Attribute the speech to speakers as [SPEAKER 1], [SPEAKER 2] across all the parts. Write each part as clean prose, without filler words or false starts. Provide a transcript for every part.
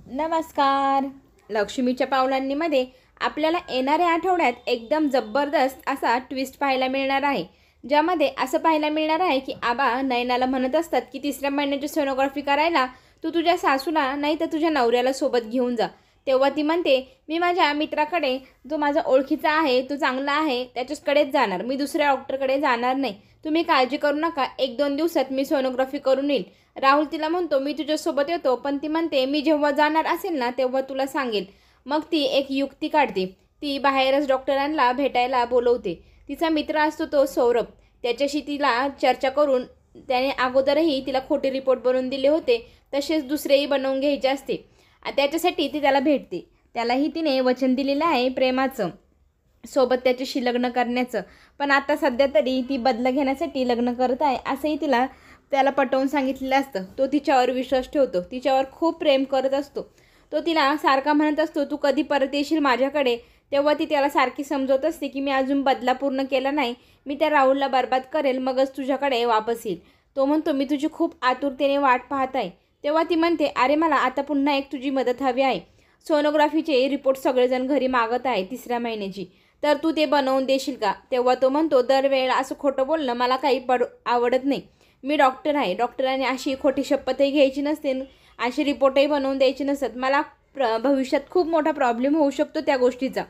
[SPEAKER 1] नमस्कार. लक्ष्मीच्या पावलांनीमध्ये आपल्याला येणाऱ्या आठवड्यात एकदम जबरदस्त असा ट्विस्ट पाहायला मिळणार आहे, ज्यामध्ये असं पाहायला मिळणार आहे की आबा नयनाला म्हणत असतात की 3ऱ्या महिन्याची सोनोग्राफी करायला तू तुझ्या सासूला नाही तर तुझ्या नवऱ्याला सोबत घेऊन जा. तेव्हा ती म्हणते मी माझ्या मित्राकडे, जो माझा ओळखीचा आहे, तो चांगला आहे, त्याच्याकडेच जाणार, मी दुसऱ्या डॉक्टरकडे जाणार नाही. तुम्ही काळजी करू नका, 1-2 दिवसात मी सोनोग्राफी करून येईल. राहुल तिला म्हणतो मी तुझ्यासोबत येतो, पण ती म्हणते मी जेव्हा जाणार असेल ना तेव्हा तुला सांगेल. मग ती एक युक्ती काढते. ती बाहेरच डॉक्टरांना भेटायला बोलवते. तिचा मित्र असतो तो सौरभ, त्याच्याशी तिला चर्चा करून त्याने अगोदरही तिला खोटे रिपोर्ट बनवून दिले होते, तसेच दुसरेही बनवून घ्यायचे असते. त्याच्यासाठी ती त्याला भेटते. त्यालाही तिने वचन दिलेलं आहे प्रेमाचं, सोबत त्याच्याशी लग्न करण्याचं. पण आता सध्या तरी ती बदला घेण्यासाठी लग्न करत आहे असंही त्याला पटवून सांगितलेलं असतं. तो तिच्यावर विश्वास ठेवतो, तिच्यावर खूप प्रेम करत असतो. तो तिला सारखा म्हणत असतो तू कधी परत येशील माझ्याकडे. तेव्हा ती त्याला सारखी समजवत असते की मी अजून बदला पूर्ण केला नाही, मी त्या राहुलला बर्बाद करेल मगच तुझ्याकडे वापस येईल. तो म्हणतो मी तुझी खूप आतुरतेने वाट पाहत आहे. तेव्हा ती म्हणते अरे मला आता पुन्हा एक तुझी मदत हवी आहे. सोनोग्राफीचे रिपोर्ट सगळेजण घरी मागत आहे 3ऱ्या महिन्याची, तर तू ते बनवून देशील का. तेव्हा तो म्हणतो दरवेळेला असं खोटं बोलणं मला काही आवडत नाही. मी डॉक्टर आहे, डॉक्टरांनी अशी खोटी शपथही घ्यायची नसते, अशी रिपोर्टही बनवून द्यायची नसतात. मला भविष्यात खूप मोठा प्रॉब्लेम होऊ शकतो त्या गोष्टीचा.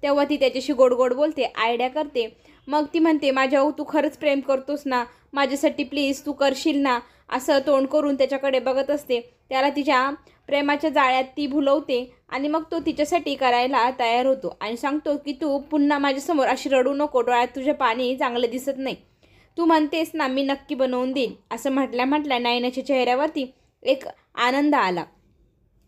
[SPEAKER 1] तेव्हा ती त्याच्याशी गोड गोड बोलते, आयडिया करते. मग ती म्हणते माझ्यावर तू खरंच प्रेम करतोस ना, माझ्यासाठी प्लीज तू करशील ना. असं तोंड करून त्याच्याकडे बघत असते. त्याला तिच्या प्रेमाच्या जाळ्यात ती भुलवते आणि मग तो तिच्यासाठी करायला तयार होतो आणि सांगतो की तू पुन्हा माझ्यासमोर अशी रडू नको, डोळ्यात तुझे पाणी चांगलं दिसत नाही. तू म्हणतेस ना मी नक्की बनवून देईन. असं म्हटल्या नयनाच्या चेहऱ्यावरती एक आनंद आला.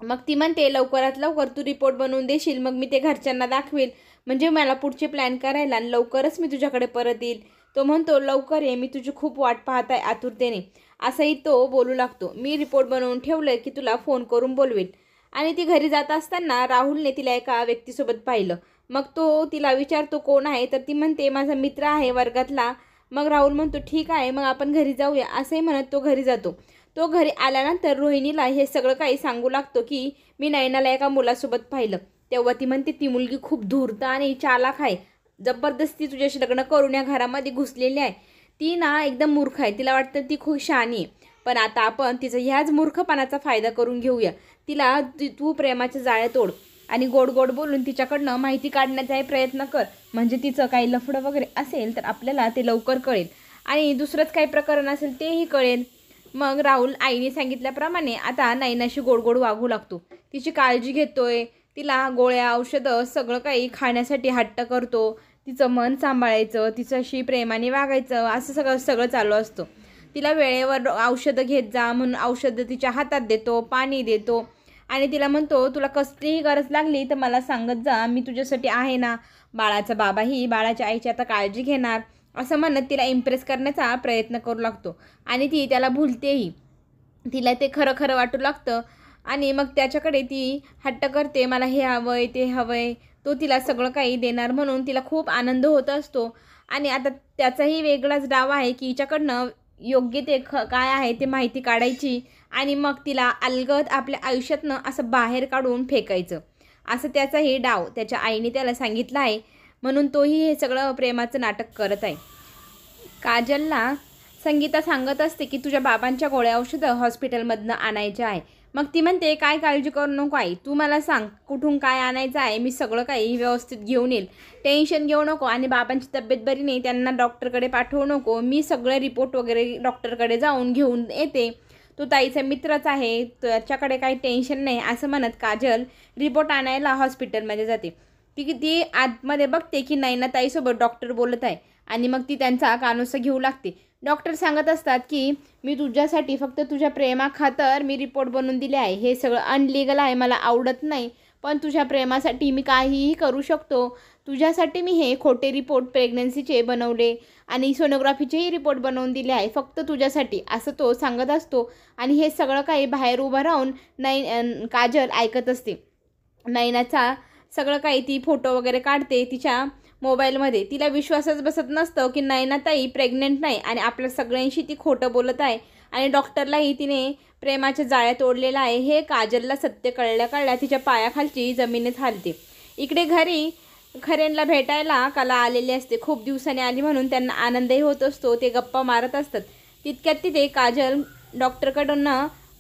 [SPEAKER 1] मग ती म्हणते लवकरात लवकर तू रिपोर्ट बनवून देशील, मग मी ते घरच्यांना दाखवेल, म्हणजे मला पुढचे प्लॅन करायला आणि लवकरच मी तुझ्याकडे परत येईल. तो म्हणतो लवकर ये, मी तुझी खूप वाट पाहत आहे आतुरतेने. असंही तो बोलू लागतो. मी रिपोर्ट बनवून ठेवलं की तुला फोन करून बोलवेल. आणि ती घरी जात असताना राहुलने तिला एका व्यक्तीसोबत पाहिलं. मग तो तिला विचारतो कोण आहे, तर ती म्हणते माझा मित्र आहे वर्गातला. मग राहुल म्हणतो ठीक आहे, मग आपण घरी जाऊया. असंही म्हणत तो घरी जातो. तो घरी आल्यानंतर रोहिणीला हे सगळं काही सांगू लागतो की मी नयनाला एका मुलासोबत पाहिलं. तेव्हा ती म्हणते ती मुलगी खूप धूर्त आणि चालाक आहे, जबरदस्ती तुझ्याशी लग्न करून या घरामध्ये घुसलेली आहे. ती ना एकदम मूर्ख आहे, तिला वाटतं ती खूप शहाणी आहे. पण आता आपण तिचा ह्याच मूर्खपणाचा फायदा करून घेऊया. तिला तू प्रेमाच्या जाळ्यात ओढ आणि गोड गोड बोलून तिच्याकडनं माहिती काढण्याचाही प्रयत्न कर, म्हणजे तिचं काही लफडं वगैरे असेल तर आपल्याला ते लवकर कळेल आणि दुसरंच काही प्रकरण असेल तेही कळेल. मग राहुल आईने सांगितल्याप्रमाणे आता नयनाशी गोड गोड वागू लागतो. तिची काळजी घेतोय, तिला गोळ्या औषधं सगळं काही खाण्यासाठी हट्ट करतो. तिचं मन सांभाळायचं, तिच्याशी प्रेमाने वागायचं, असं सगळं चालू असतं. तिला वेळेवर औषधं घेत जा म्हणून औषधं तिच्या हातात देतो, पाणी देतो आणि तिला म्हणतो तुला कसलीही गरज लागली तर मला सांगत जा, मी तुझ्यासाठी आहे ना. बाळाचा बाबाही बाळाच्या आईची आता काळजी घेणार, असं म्हणत तिला इम्प्रेस करण्याचा प्रयत्न करू लागतो आणि ती त्याला भुलतेही. तिला ते खरं खरं वाटू लागतं आणि मग त्याच्याकडे ती हट्ट करते, मला हे हवं आहे ते हवं आहे. तो तिला सगळं काही देणार म्हणून तिला खूप आनंद होत असतो. आणि आता त्याचाही वेगळाच डाव आहे की हिच्याकडनं योग्य ते काय आहे ते माहिती काढायची आणि मग तिला अलगद आपल्या आयुष्यातनं असं बाहेर काढून फेकायचं. असं त्याचाही डाव त्याच्या आईने त्याला सांगितलं आहे, म्हणून तोही हे सगळं प्रेमाचं नाटक करत आहे. काजलला संगीता सांगत असते की तुझ्या बाबांच्या गोळ्या औषधं हॉस्पिटलमधनं आणायच्या आहे. मग ती म्हणते काय काळजी करू नको आई, तू मला सांग कुठून काय आणायचं आहे, मी सगळं काही व्यवस्थित घेऊन येईल, टेन्शन घेऊ नको. आणि बाबांची तब्येत बरी नाही, त्यांना डॉक्टरकडे पाठवू नको, मी सगळे रिपोर्ट वगैरे डॉक्टरकडे जाऊन घेऊन येते, तो ताईचा मित्रच आहे, त्याच्याकडे काही टेन्शन नाही. असं म्हणत काजल रिपोर्ट आणायला हॉस्पिटलमध्ये जाते. ती आतमध्ये बघते की नयना ताईसोबत डॉक्टर बोलत आहे आणि मग ती त्यांचा कानोसा घेऊ लागते. डॉक्टर सांगत असतात की मी तुझ्यासाठी फक्त तुझ्या प्रेमाखातर मी रिपोर्ट बनवून दिले आहे, हे सगळं अनलिगल आहे, मला आवडत नाही, पण तुझ्या प्रेमासाठी मी काहीही करू शकतो. तुझ्यासाठी मी हे खोटे रिपोर्ट प्रेग्नन्सीचे बनवले आणि सोनोग्राफीचेही रिपोर्ट बनवून दिले आहे, फक्त तुझ्यासाठी, असं तो सांगत असतो. आणि हे सगळं काही बाहेर उभं राहून काजल ऐकत असते. नयनाचा सगळं काही ती फोटो वगैरे काढते तिच्या मोबाईलमध्ये. तिला विश्वासच बसत नसतं की नयनाताई प्रेग्नेंट नाही आणि आपल्या सगळ्यांशी ती खोटं बोलत आहे आणि डॉक्टरलाही तिने प्रेमाच्या जाळ्यात ओढलेला आहे. हे काजलला सत्य कळल्या कळल्या तिच्या पायाखालची जमीनच हालते. इकडे घरी खरेनला भेटायला कला आलेली असते. खूप दिवसांनी आली म्हणून त्यांना आनंदही होत असतो. ते गप्पा मारत असतात. तितक्यात तिथे काजल डॉक्टरकडून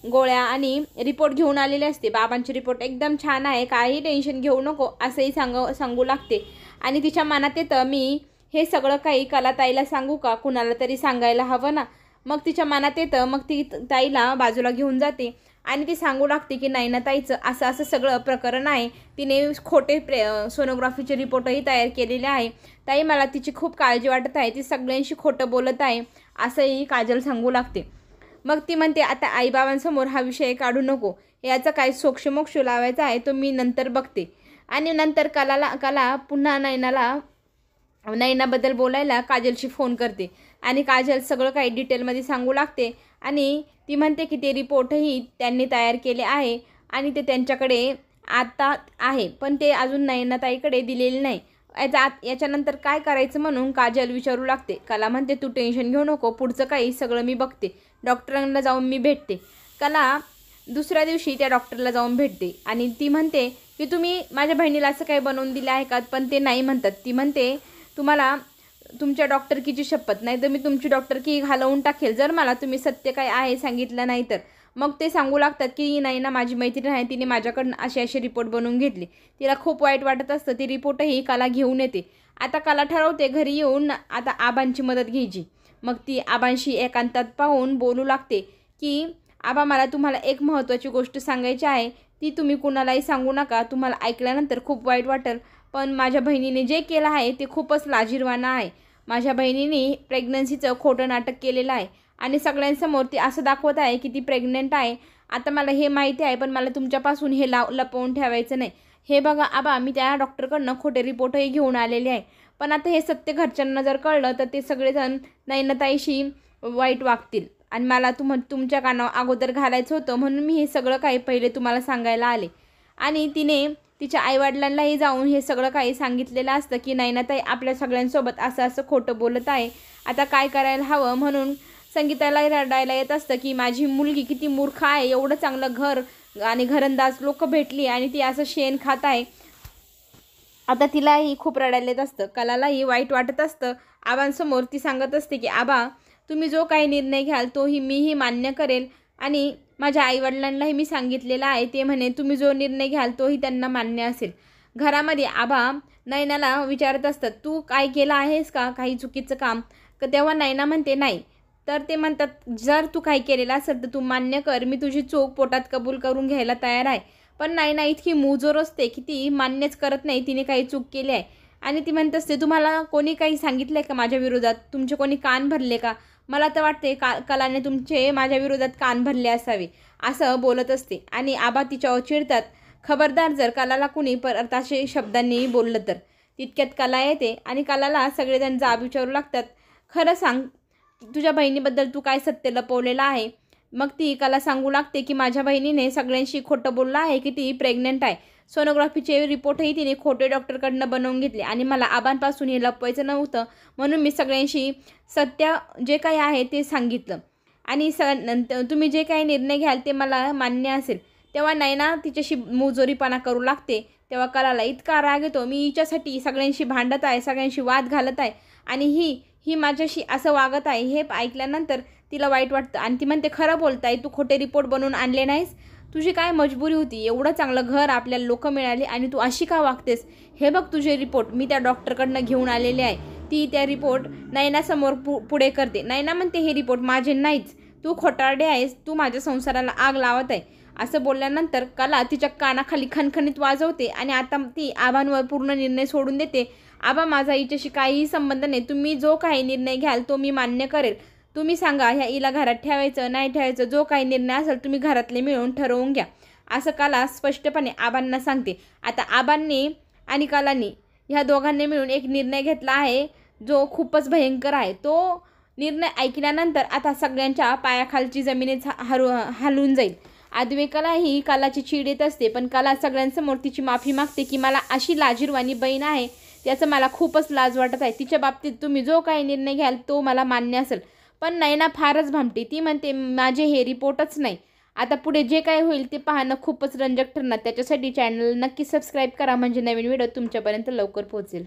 [SPEAKER 1] गोळ्या आणि रिपोर्ट घेऊन आलेले असते. बाबांची रिपोर्ट एकदम छान आहे, काही टेन्शन घेऊ नको असंही सांगू लागते. आणि तिच्या मनात येतं, मी हे सगळं काही कलाताईला सांगू का, कुणाला तरी सांगायला हवं ना. मग तिच्या मनात येतं. मग ती ताईला बाजूला घेऊन जाते आणि ती सांगू लागते की नयनाताईचं असं असं सगळं प्रकरण आहे. तिने खोटे सोनोग्राफीचे रिपोर्टही तयार केलेले आहे. ताई मला तिची खूप काळजी वाटत आहे, ती सगळ्यांशी खोटं बोलत आहे असंही काजल सांगू लागते. मग ती म्हणते, आता आईबाबांसमोर हा विषय काढू नको, याचा काय सोक्षमोक्ष लावायचा आहे तो मी नंतर बघते. आणि नंतर कला पुन्हा नयनाबद्दल बोलायला काजलशी फोन करते आणि काजल सगळं काही डिटेलमध्ये सांगू लागते. आणि ती म्हणते की ते रिपोर्टही त्यांनी तयार केले आहे आणि ते त्यांच्याकडे आता आहे, पण ते अजून नयनाताईकडे दिलेले नाही. याच्यानंतर काय करायचं म्हणून काजल विचारू लागते. कला म्हणते, तू टेन्शन घेऊ नको, पुढचं काही सगळं मी बघते, डॉक्टरांना जाऊन मी भेटते. कला दुसऱ्या दिवशी त्या डॉक्टरला जाऊन भेटते आणि ती म्हणते की तुम्ही माझ्या बहिणीला असं काही बनवून दिलं आहे का, पण ते नाही म्हणतात. ती म्हणते, तुम्हाला तुमच्या डॉक्टरकीची शपथ, नाही तर मी तुमची डॉक्टरकी घालवून टाकेल जर मला तुम्ही सत्य काय आहे सांगितलं नाही तर. मग ते सांगू लागतात की नाही ना, माझी मैत्रीण आहे, तिने माझ्याकडून असे रिपोर्ट बनवून घेतले. तिला खूप वाईट वाटत असतं. ती रिपोर्टही कला घेऊन येते. आता कला ठरवते घरी येऊन आता आबांची मदत घ्यायची. मग ती आबांशी एकांतात पाहून बोलू लागते की आबा, मला तुम्हाला एक महत्त्वाची गोष्ट सांगायची आहे, ती तुम्ही कुणालाही सांगू नका. तुम्हाला ऐकल्यानंतर खूप वाईट वाटेल, पण माझ्या बहिणीने जे केलं आहे ते खूपच लाजिरवाणं आहे. माझ्या बहिणीने प्रेग्नन्सीचं खोटं नाटक केलेलं आहे आणि सगळ्यांसमोर ती असं दाखवत आहे की ती प्रेग्नंट आहे. आता मला हे माहिती आहे, पण मला तुमच्यापासून हे लपवून ठेवायचं नाही. हे बघा आबा, मी त्या डॉक्टरकडनं खोटे रिपोर्टही घेऊन आलेले आहे, पण आता हे सत्य घरच्यांना जर कळलं तर ते सगळेजण नयनाताईशी वाईट वागतील आणि मला तुमच्या कानावर अगोदर घालायचं होतं, म्हणून मी हे सगळं काही पहिले तुम्हाला सांगायला आले. आणि तिने तिच्या आईवडिलांनाही जाऊन हे सगळं काही सांगितलेलं असतं की नयनाताई आपल्या सगळ्यांसोबत असं असं खोटं बोलत आहे, आता काय करायला हवं. म्हणून संगीताला रडायला येत असतं की माझी मुलगी किती मूर्ख आहे, एवढं चांगलं घर आणि घरंदाज लोक भेटली आणि ती असं शेण खात आहे. आता तिलाही खूप रडायला येत असतं. कलालाही वाईट वाटत असतं. आबांसमोर ती सांगत असते की आबा, तुम्ही जो काही निर्णय घ्याल तोही मीही मान्य करेल आणि माझ्या आईवडिलांनाही मी सांगितलेलं आहे, ते म्हणे तुम्ही जो निर्णय घ्याल तोही त्यांना मान्य असेल. घरामध्ये आबा नयनाला विचारत असतात, तू काय केलं आहेस का काही चुकीचं काम, तेव्हा नयना म्हणते नाही. तर ते म्हणतात, जर तू काही केलेलं असेल तर तू मान्य कर, मी तुझी चूक पोटात कबूल करून घ्यायला तयार आहे. पण नयना इतकी मुजोर असते की ती मान्यच करत नाही तिने काही चूक केली आहे. आणि ती म्हणत असते, तुम्हाला कोणी काही सांगितलं आहे का माझ्या विरोधात, तुमचे कोणी कान भरले का, मला तर वाटते कलाने तुमचे माझ्या विरोधात कान भरले असावे, असं बोलत असते. आणि आबा तिच्यावर चिडतात, खबरदार जर कलाला कुणी परत असे शब्दांनी बोललं तर. तितक्यात कला येते आणि कलाला सगळेजण जाब विचारू लागतात, खरं सांग तुझ्या बहिणीबद्दल तू काय सत्य लपवलेलं आहे. मग ती कला सांगू लागते की माझ्या बहिणीने सगळ्यांशी खोटं बोललं आहे की ती प्रेग्नंट आहे. सोनोग्राफीचे रिपोर्टही तिने खोटे डॉक्टरकडनं बनवून घेतले आणि मला आबांपासून हे लपवायचं नव्हतं, म्हणून मी सगळ्यांशी सत्य जे काही आहे ते सांगितलं आणि तुम्ही जे काही निर्णय घ्याल ते मला मान्य असेल. तेव्हा नयना तिच्याशी मुजोरीपणा करू लागते. तेव्हा कलाला इतका राग येतो, मी हिच्यासाठी सगळ्यांशी भांडत आहे, सगळ्यांशी वाद घालत आहे आणि ही माझ्याशी असं वागत आहे. हे ऐकल्यानंतर तिला वाईट वाटतं आणि ती म्हणते, खरं बोलताय, तू खोटे रिपोर्ट बनवून आणले नाहीस, तुझी काय मजबुरी होती, एवढं चांगलं घर आपल्याला लोक मिळाली आणि तू अशी का वागतेस. हे बघ तुझे रिपोर्ट मी त्या डॉक्टरकडनं घेऊन आलेले आहे. ती त्या रिपोर्ट नयनासमोर पुढे करते. नयना म्हणते, हे रिपोर्ट माझे नाहीच, तू खोटारडे आहेस, तू माझ्या संसाराला आग लावत आहे. असं बोलल्यानंतर कला तिच्या कानाखाली खणखणीत वाजवते आणि आता ती आबांवर पूर्ण निर्णय सोडून देते. आबा, माझा हिच्याशी काहीही संबंध नाही, तुम्ही जो काही निर्णय घ्याल तो मी मान्य करेल. तुम्ही सांगा ह्या हिला घरात ठेवायचं नाही ठेवायचं, जो काही निर्णय असेल तुम्ही घरातले मिळून ठरवून घ्या, असं कला स्पष्टपणे आबांना सांगते. आता आबांनी आणि कलांनी ह्या दोघांनी मिळून एक निर्णय घेतला आहे जो खूपच भयंकर आहे. तो निर्णय ऐकल्यानंतर आता सगळ्यांच्या पायाखालची जमिनीच हलून जाईल. अद्वैकाला ही कलाची चीड येत असते, पण कला सगळ्यांसमोर तिची माफी मागते की मला अशी लाजिरवाणी बहीण आहे, त्याचं मला खूपच लाज वाटत आहे. तिच्या बाबतीत तुम्ही जो काही निर्णय घ्याल तो मला मान्य असेल. पण नयना फारच भामटी. ती म्हणते, माझे हे रिपोर्टच नाही, आता पुढे जे काय होईल ते पाहणं खूपच रंजक ठरणार. त्याच्यासाठी चॅनल नक्की सबस्क्राईब करा म्हणजे नवीन व्हिडिओ तुमच्यापर्यंत लवकर पोहोचेल.